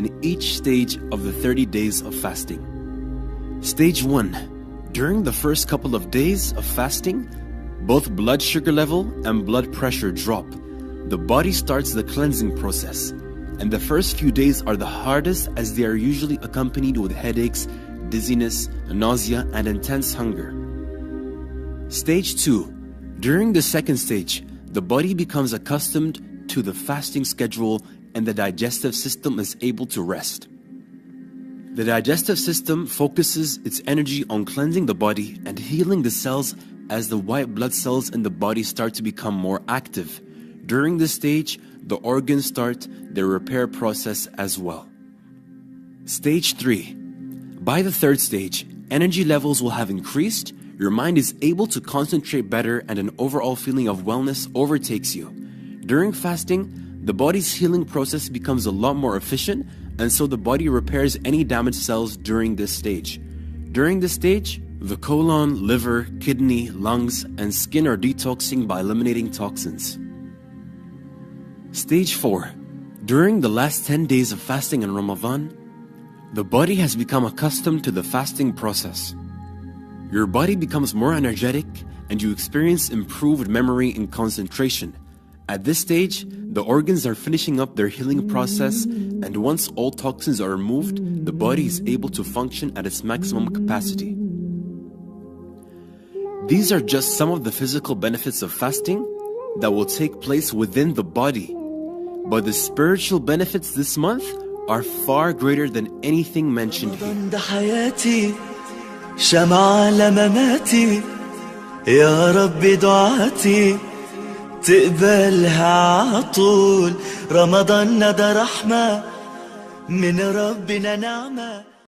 in each stage of the 30 days of fasting. Stage 1. During the first couple of days of fasting, both blood sugar level and blood pressure drop. The body starts the cleansing process, and the first few days are the hardest as they are usually accompanied with headaches, dizziness, nausea, and intense hunger. Stage 2. During the second stage, the body becomes accustomed to the fasting schedule and the digestive system is able to rest. The digestive system focuses its energy on cleansing the body and healing the cells as the white blood cells in the body start to become more active. During this stage, the organs start their repair process as well. Stage 3. By the third stage, energy levels will have increased, your mind is able to concentrate better, and an overall feeling of wellness overtakes you. During fasting, the body's healing process becomes a lot more efficient, and so the body repairs any damaged cells during this stage. During this stage, the colon, liver, kidney, lungs, and skin are detoxing by eliminating toxins. Stage 4. During the last 10 days of fasting in Ramadan, the body has become accustomed to the fasting process. Your body becomes more energetic and you experience improved memory and concentration. At this stage, the organs are finishing up their healing process, and once all toxins are removed, the body is able to function at its maximum capacity. These are just some of the physical benefits of fasting that will take place within the body. But the spiritual benefits this month are far greater than anything mentioned here. شمعة لمماتي يا رب دعاتي تقبلها عطول رمضان ده رحمة من ربنا نعمة.